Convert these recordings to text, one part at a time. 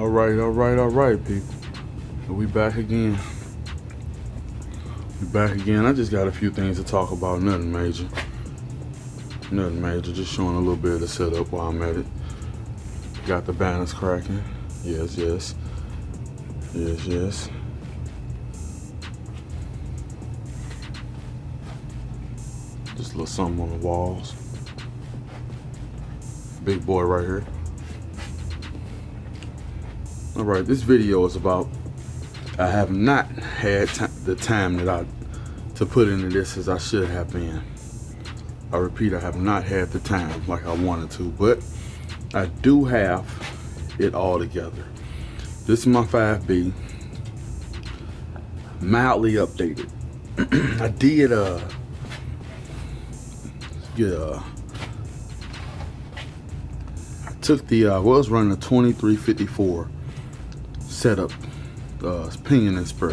All right, people. We back again. I just got a few things to talk about. Nothing major. Just showing a little bit of the setup while I'm at it. Got the banners cracking. Yes. Just a little something on the walls. Big boy right here. All right, this video is about, I have not had the time to put into this as I should have been. I repeat, I have not had the time like I wanted to, but I do have it all together. This is my 5B, mildly updated. I did took the was running a 2354 setup, pinion and spur,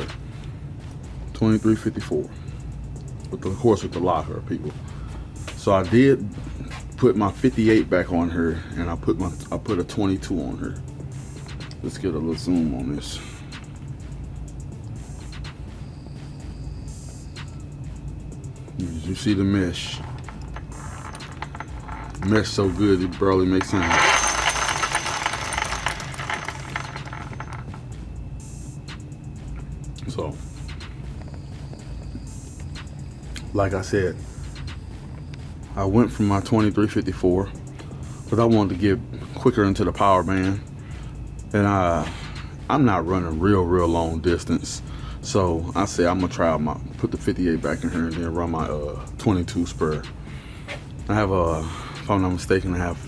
2354 of course with the locker, people. So I did put my 58 back on her, and I put a 22 on her. Let's get a little zoom on this. You see the mesh so good it barely makes sense. So, like I said, I went from my 2354, but I wanted to get quicker into the power band, and I'm not running real long distance. So I said I'm gonna put the 58 back in here and then run my 22 spur. I have if I'm not mistaken, I have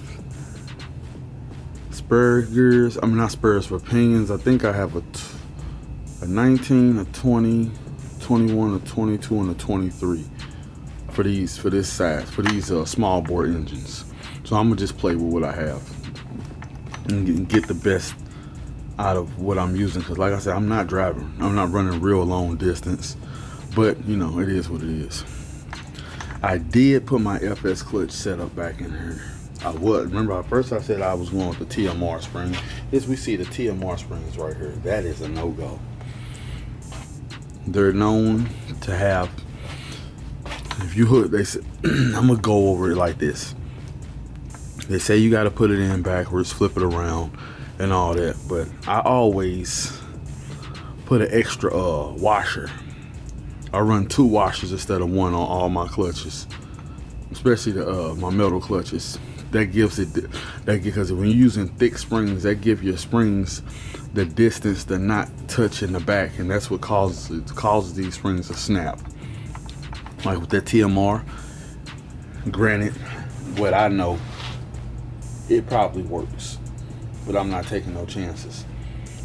spurs. I mean, not spurs, but pinions. I think I have a 19, a 20, 21, a 22, and a 23 for this size, for these small bore engines. So I'm gonna just play with what I have and get the best out of what I'm using, because like I said, I'm not running real long distance, but you know, it is what it is. I did put my FS clutch setup back in here. Remember at first I said I was going with the TMR spring. As we see, the TMR springs right here, that is a no-go. They're known to have, if you hook, they say, I'm gonna go over it like this. They say you got to put it in backwards, flip it around, and all that. But I always put an extra washer. I run 2 washers instead of 1 on all my clutches, especially my metal clutches. That gives it because when you're using thick springs, that give your springs the distance to not touch in the back, and that's what causes these springs to snap. Like with that TMR, granted, what I know, it probably works, but I'm not taking no chances,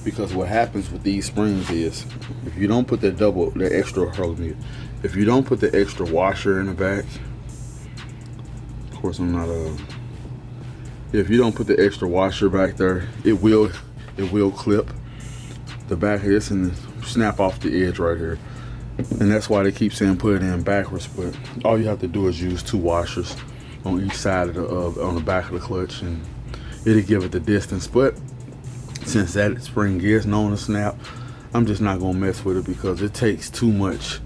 because what happens with these springs is, if you don't put if you don't put the extra washer in the back, of course I'm not if you don't put the extra washer back there, it will clip the back of this and snap off the edge right here. And that's why they keep saying put it in backwards, but all you have to do is use 2 washers on each side on the back of the clutch, and it'll give it the distance. But since that spring is known to snap, I'm just not gonna mess with it, because it takes too much.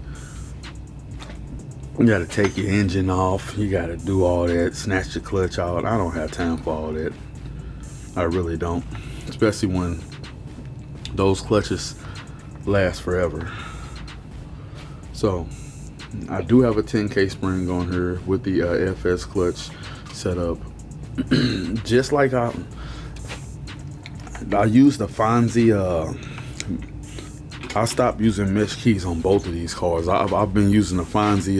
You gotta take your engine off, you gotta do all that, snatch your clutch out. I don't have time for all that. I really don't, especially when those clutches last forever. So I do have a 10K spring on here with the FS clutch setup. Just like I use the Fonzie. I stopped using mesh keys on both of these cars. I've been using the Fonzie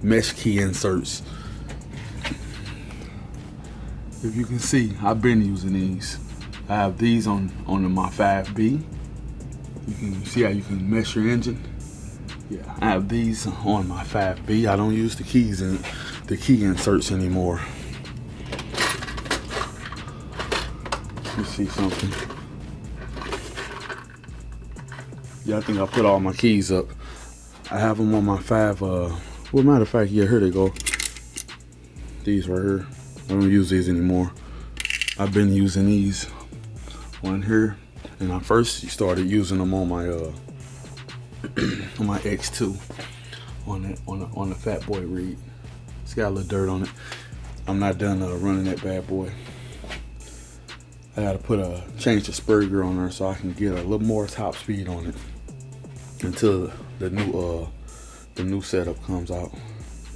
mesh key inserts. If you can see, I've been using these. I have these on my 5B. You can see how you can mesh your engine. Yeah, I have these on my 5B. I don't use the keys and the key inserts anymore. You see something? Yeah, I think I put all my keys up. I have them on my 5. Well, matter of fact, yeah, here they go. These right here. I don't use these anymore. I've been using these on here, and I first started using them on my on my X2 on the Fat Boy Reed. It's got a little dirt on it. I'm not done running that bad boy. I gotta change the spur gear on there so I can get a little more top speed on it until the new setup comes out.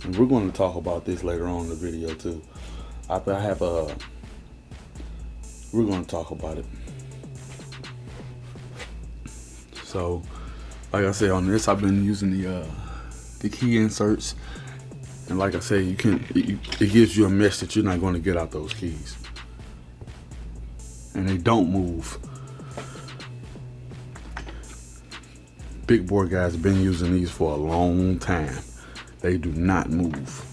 And we're going to talk about this later on in the video too. We're going to talk about it. So, like I said, on this I've been using the key inserts, and like I say, it gives you a mesh that you're not going to get out those keys, and they don't move. Big boy guys have been using these for a long time. They do not move.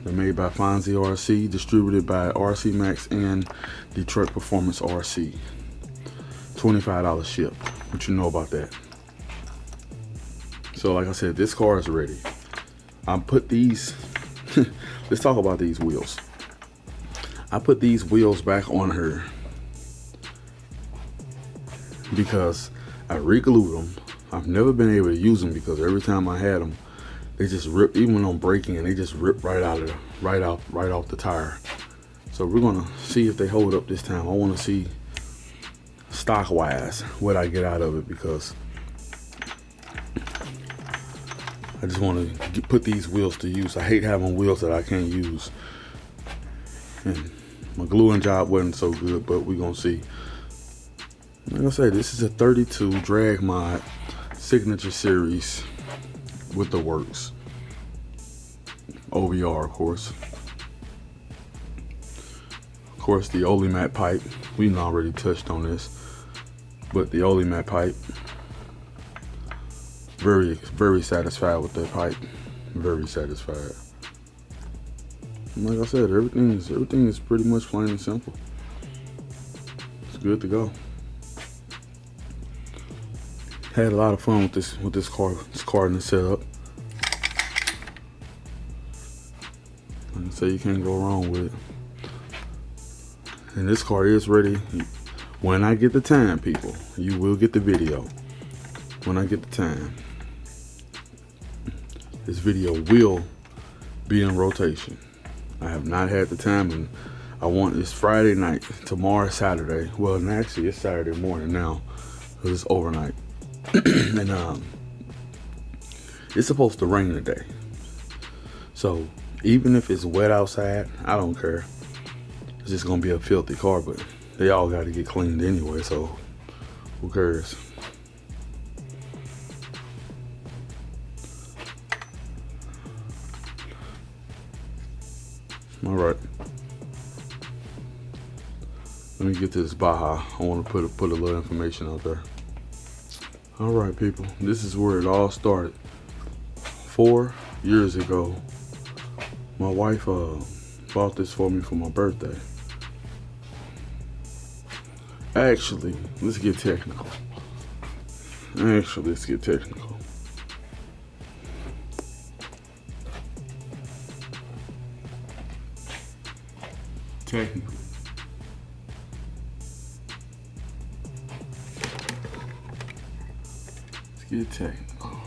They're made by Fonzie RC, distributed by RC Max and Detroit Performance RC. $25 ship. What you know about that? So like I said, this car is ready. I put these, let's talk about these wheels. I put these wheels back on her because I re-glued them. I've never been able to use them because every time I had them, they just rip, even when I'm braking, and they just rip right off the tire. So we're gonna see if they hold up this time. I want to see stock wise what I get out of it, because I just want to put these wheels to use. I hate having wheels that I can't use, and my gluing job wasn't so good, but we're gonna see. Like I said, this is a 32 drag mod signature series with the works. OVR, of course. Of course, the Olimat pipe. We've already touched on this, but the Olimat pipe. Very, very satisfied with that pipe. Very satisfied. And like I said, everything is pretty much plain and simple. It's good to go. Had a lot of fun with this car and the setup. And so you can't go wrong with it. And this car is ready. When I get the time, people, you will get the video. When I get the time, this video will be in rotation. I have not had the time, and it's Friday night. Tomorrow, Saturday. Well, and actually, it's Saturday morning now, because it's overnight. And it's supposed to rain today, so even if it's wet outside, I don't care. It's just gonna be a filthy car, but they all got to get cleaned anyway, so who cares? All right, let me get to this Baja. I want to put a little information out there. All right, people, this is where it all started. 4 years ago, my wife bought this for me for my birthday. Actually, let's get technical. Technically. Get technical.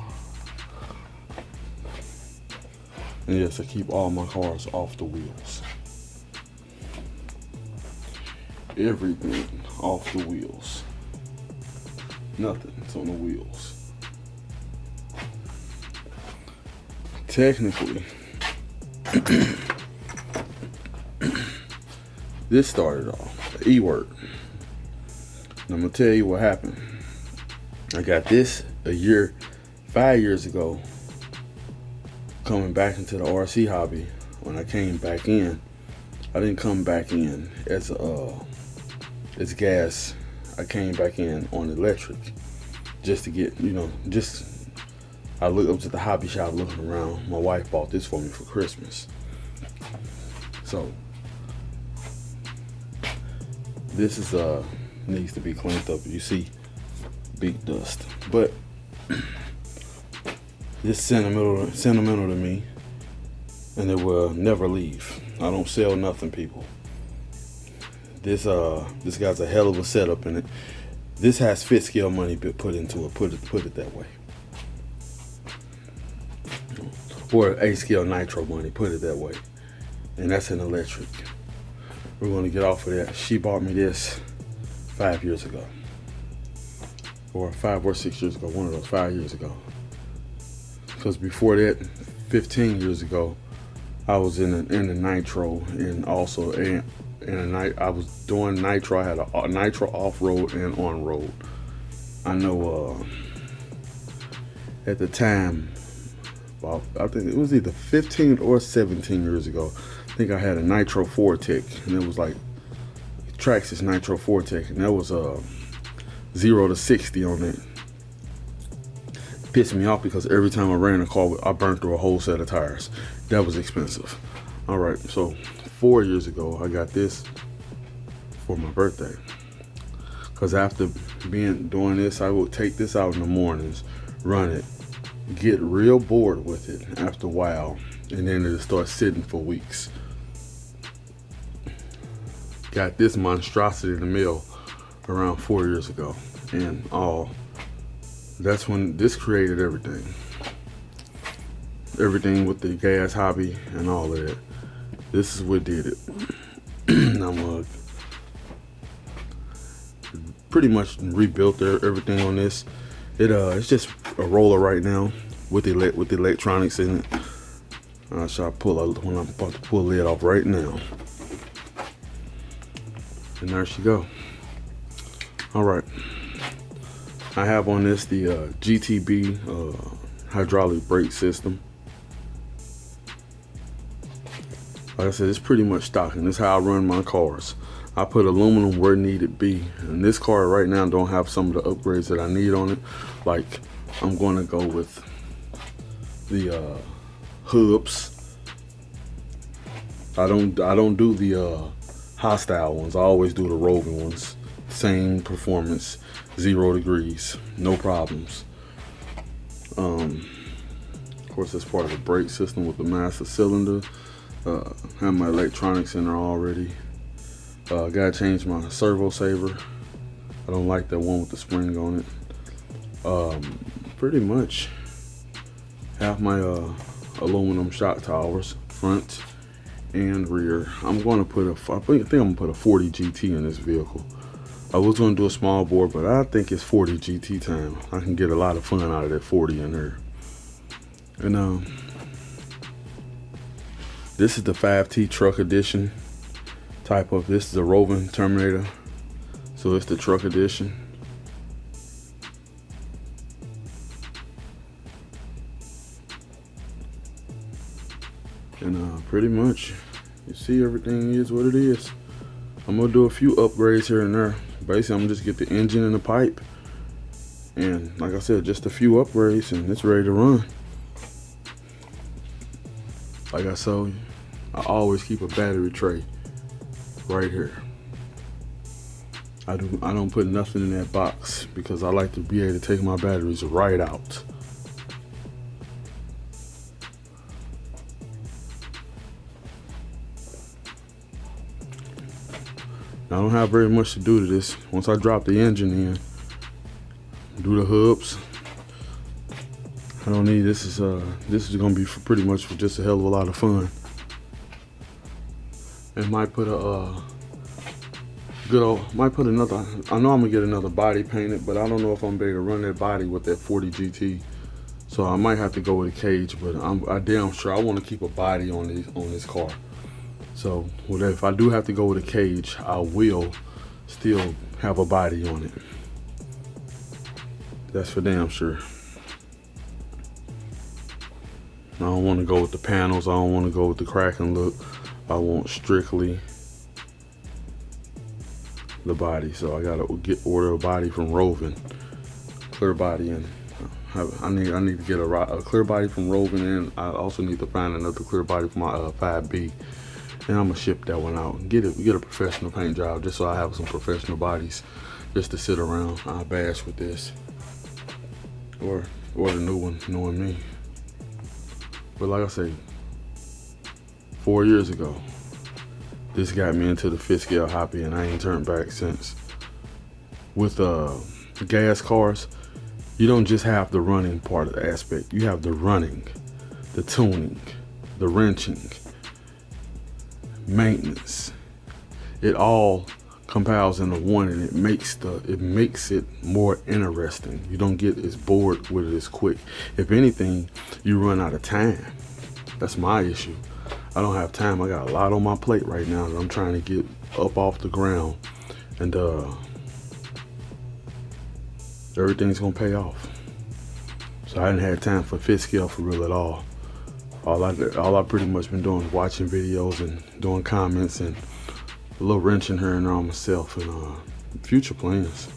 And yes, I keep all my cars off the wheels. Everything off the wheels. Nothing's on the wheels. Technically, this started off the E-word. And I'm gonna tell you what happened. I got this 5 years ago, coming back into the RC hobby. When I came back in, I didn't come back in as gas. I came back in on electric, just to get, I looked up to the hobby shop looking around. My wife bought this for me for Christmas. So this is needs to be cleaned up. You see big dust, but it's sentimental to me, and it will never leave. I don't sell nothing, people. This guy's a hell of a setup in it. This has fifth scale money put into it. Put it that way. Or eighth scale nitro money. Put it that way. And that's an electric. We're going to get off of that. She bought me this 5 years ago, or 5 or 6 years ago. One of those 5 years ago. Because before that, 15 years ago, I was in the nitro, and also I was doing nitro. I had a nitro off road and on road. I know at the time, about, I think it was either 15 or 17 years ago. I think I had a Nitro Fortec, and it was like Traxxas Nitro Fortec, and that was 0 to 60 on it. Pissed me off because every time I ran a car, I burned through a whole set of tires. That was expensive. All right, so 4 years ago, I got this for my birthday. Because after doing this, I would take this out in the mornings, run it, get real bored with it after a while, and then it'll start sitting for weeks. Got this monstrosity in the mail around 4 years ago, and that's when this created everything. Everything with the gas hobby and all of that. This is what did it. I'm pretty much rebuilt everything on this. It's just a roller right now with the electronics in it. I shall when I'm about to pull the lid off right now. And there she go. All right. I have on this the GTB hydraulic brake system. Like I said, it's pretty much stock, and this is how I run my cars. I put aluminum where needed be, and this car right now don't have some of the upgrades that I need on it. Like, I'm going to go with the hubs. I don't do the hostile ones. I always do the Rovan ones. Same performance, 0 degrees, no problems. Of course, that's part of the brake system with the master cylinder. Have my electronics in there already. Gotta change my servo saver. I don't like that one with the spring on it. Pretty much have my aluminum shock towers, front and rear. I'm going to put I think I'm gonna put a 40 GT in this vehicle. I was going to do a small bore, but I think it's 40 GT time. I can get a lot of fun out of that 40 in there. And this is the 5T truck edition type of. This is a Rovan Terminator, so it's the truck edition. And pretty much, you see, everything is what it is. I'm gonna do a few upgrades here and there. Basically, I'm gonna just get the engine and the pipe, and like I said, just a few upgrades, and it's ready to run. Like I told you, I always keep a battery tray right here. I don't put nothing in that box because I like to be able to take my batteries right out. I don't have very much to do to this. Once I drop the engine in, do the hubs. I don't need this. Is gonna be pretty much for just a hell of a lot of fun. And might put another. I know I'm gonna get another body painted, but I don't know if I'm gonna be able to run that body with that 40 GT. So I might have to go with a cage, but I damn sure I want to keep a body on this car. So if I do have to go with a cage, I will still have a body on it. That's for damn sure. I don't want to go with the panels. I don't want to go with the cracking look. I want strictly the body. So I gotta order a body from Rovan, clear body, and I need to get a clear body from Rovan, and I also need to find another clear body for my 5B. And I'm gonna ship that one out and get a professional paint job, just so I have some professional bodies just to sit around. I'll bash with this or the new one, knowing me. But like I say, 4 years ago, This got me into the fifth scale hobby, and I ain't turned back since. With gas cars, you don't just have the running part of the aspect. You have the running, the tuning, the wrenching, maintenance. It all compiles into one, and it makes it more interesting. You don't get as bored with it as quick. If anything, you run out of time. That's my issue. I don't have time. I got a lot on my plate right now that I'm trying to get up off the ground, and everything's gonna pay off. So I didn't have time for fifth scale for real at all. All I pretty much been doing is watching videos and doing comments and a little wrenching here and there on myself, and future plans.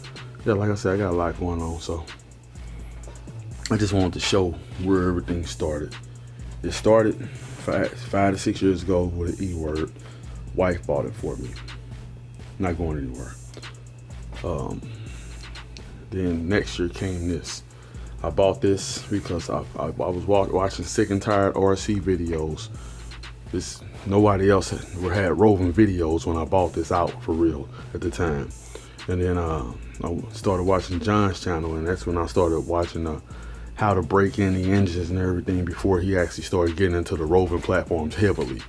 Yeah, like I said, I got a lot going on, so I just wanted to show where everything started. It started 5 to 6 years ago with an E-word. Wife bought it for me. Not going anywhere. Then next year came this. I bought this because I was watching Sick and Tired RC videos. Nobody else had Rovan videos when I bought this out for real at the time. And then I started watching John's channel, and that's when I started watching how to break in the engines and everything before he actually started getting into the Rovan platforms heavily.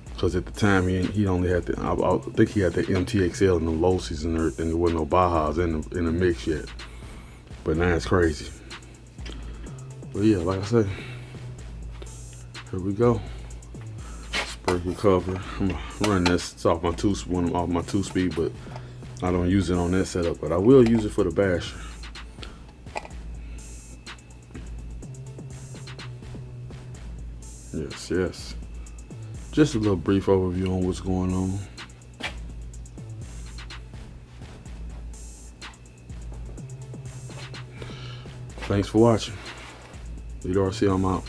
Because at the time he only had I think he had the MTXL and the Losis and everything. There wasn't no Bajas in the mix yet. But now it's crazy. But yeah, like I said, here we go. Sprinkle cover. I'm gonna run this. It's off my two speed, but I don't use it on that setup. But I will use it for the basher. Yes. Just a little brief overview on what's going on. Thanks for watching. Lead RC, I'm out.